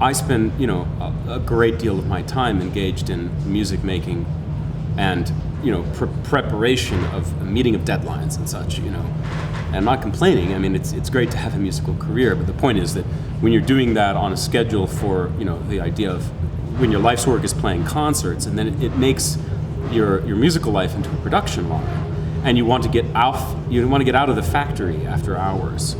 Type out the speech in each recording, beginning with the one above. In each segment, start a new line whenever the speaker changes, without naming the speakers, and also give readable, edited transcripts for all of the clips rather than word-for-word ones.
I spend, a great deal of my time engaged in music making and, preparation of a meeting of deadlines and such, And I'm not complaining. I mean, it's great to have a musical career, but the point is that when you're doing that on a schedule for, the idea of when your life's work is playing concerts, and then it makes your musical life into a production line, and you want to get out of the factory after hours.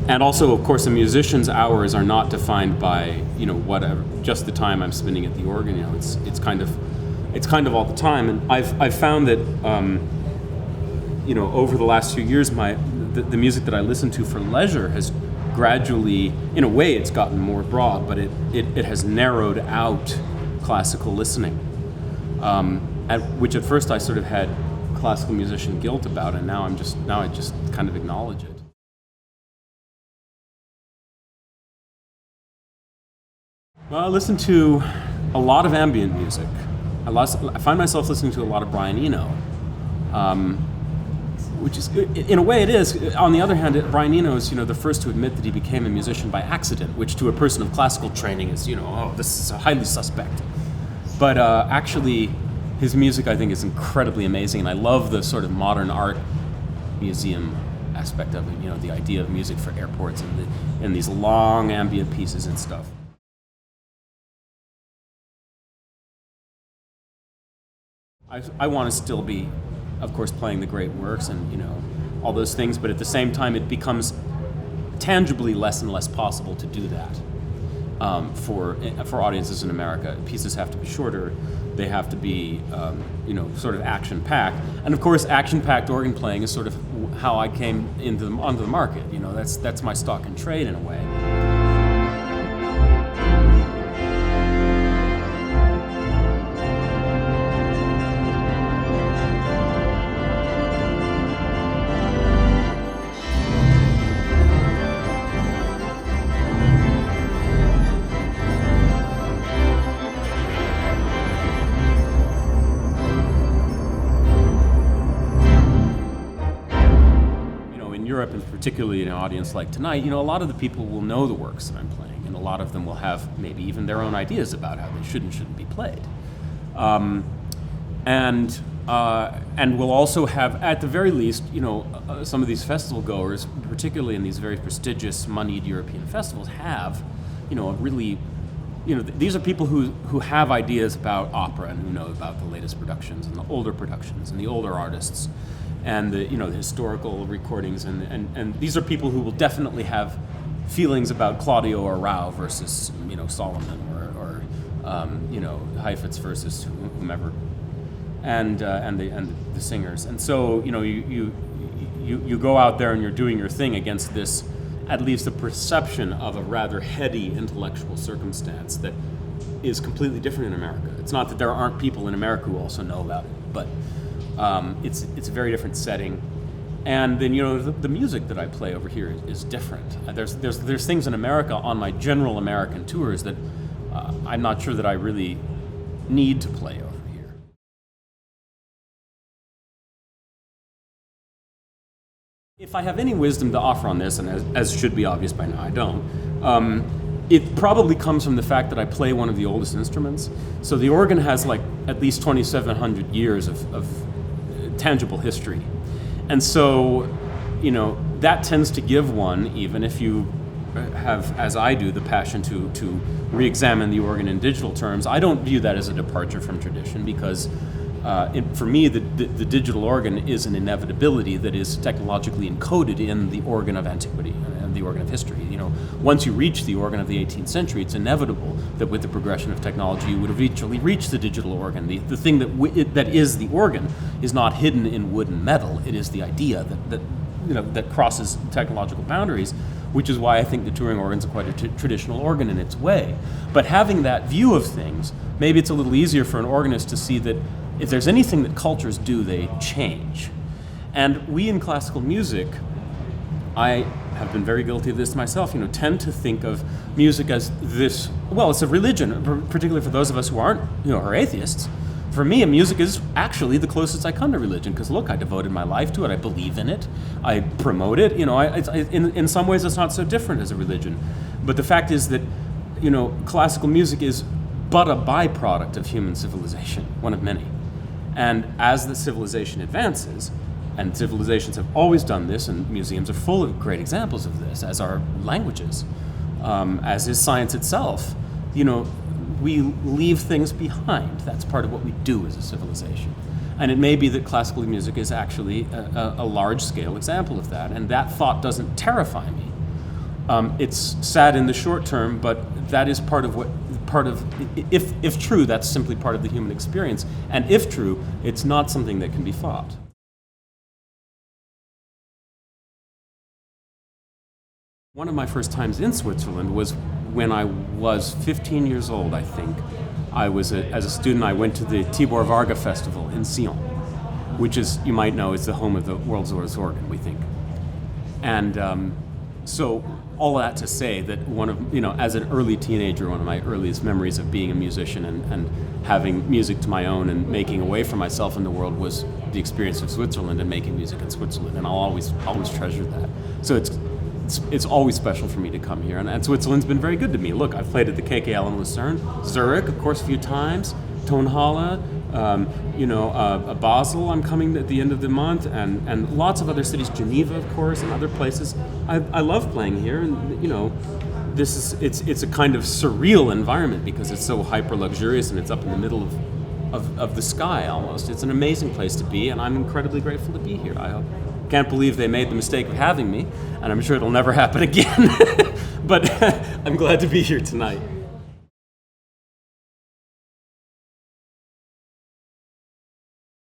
And also, of course, a musician's hours are not defined by, whatever, just the time I'm spending at the organ. It's kind of all the time. And I've found that, over the last few years, the music that I listen to for leisure has gradually, in a way, it's gotten more broad, but it has narrowed out classical listening, which at first I sort of had classical musician guilt about, and now I just kind of acknowledge it. Well, I listen to a lot of ambient music. I find myself listening to a lot of Brian Eno, which is, in a way it is. On the other hand, Brian Eno is, the first to admit that he became a musician by accident, which to a person of classical training is, this is highly suspect. But actually, his music, I think, is incredibly amazing, and I love the sort of modern art museum aspect of it, the idea of music for airports and these long ambient pieces and stuff. I want to still be, of course, playing the great works and, all those things, but at the same time it becomes tangibly less and less possible to do that for audiences in America. Pieces have to be shorter, they have to be, sort of action-packed. And of course, action-packed organ playing is sort of how I came onto the market. That's my stock in trade in a way. And particularly in an audience like tonight, a lot of the people will know the works that I'm playing, and a lot of them will have maybe even their own ideas about how they should and shouldn't be played. And we'll also have, at the very least, some of these festival goers, particularly in these very prestigious, moneyed European festivals, have, a really, these are people who have ideas about opera and who know about the latest productions and the older productions and the older artists and the the historical recordings, and these are people who will definitely have feelings about Claudio Arrau versus Solomon or Heifetz versus whomever, and the singers, and so you go out there and you're doing your thing against this, at least the perception of a rather heady intellectual circumstance that is completely different in America. It's not that there aren't people in America who also know about it, but it's a very different setting, and then the music that I play over here is different. There's things in America on my general American tours that I'm not sure that I really need to play over here. If I have any wisdom to offer on this, and as should be obvious by now, I don't. It probably comes from the fact that I play one of the oldest instruments. So the organ has at least 2,700 years of tangible history. And so, that tends to give one, even if you have, as I do, the passion to re-examine the organ in digital terms, I don't view that as a departure from tradition, because for me, the digital organ is an inevitability that is technologically encoded in the organ of antiquity and the organ of history. Once you reach the organ of the 18th century, it's inevitable that with the progression of technology, you would eventually reach the digital organ. The thing that is the organ is not hidden in wood and metal. It is the idea that crosses technological boundaries, which is why I think the touring organ is quite a traditional organ in its way. But having that view of things, maybe it's a little easier for an organist to see that if there's anything that cultures do, they change. And we in classical music, I have been very guilty of this myself, tend to think of music as this, well, it's a religion, particularly for those of us who aren't, are atheists. For me, music is actually the closest I come to religion, because look, I devoted my life to it, I believe in it, I promote it, in some ways it's not so different as a religion. But the fact is that, classical music is but a byproduct of human civilization, one of many. And as the civilization advances, and civilizations have always done this, and museums are full of great examples of this, as are languages, as is science itself, we leave things behind. That's part of what we do as a civilization. And it may be that classical music is actually a large-scale example of that, and that thought doesn't terrify me. It's sad in the short term, but that is if true, that's simply part of the human experience. And if true, it's not something that can be fought. One of my first times in Switzerland was when I was 15 years old, I think. As a student, I went to the Tibor Varga Festival in Sion, which is, you might know, is the home of the world's oldest organ, we think. And so all that to say that as an early teenager, one of my earliest memories of being a musician and having music to my own and making a way for myself in the world was the experience of Switzerland and making music in Switzerland, and I'll always treasure that. So it's always special for me to come here, and Switzerland's been very good to me. Look, I've played at the KKL in Lucerne, Zurich, of course, a few times, Tonhalle, Basel, I'm coming at the end of the month, and lots of other cities, Geneva, of course, and other places. I love playing here, and it's a kind of surreal environment because it's so hyper luxurious and it's up in the middle of the sky almost. It's an amazing place to be, and I'm incredibly grateful to be here. I can't believe they made the mistake of having me, and I'm sure it'll never happen again. But I'm glad to be here tonight.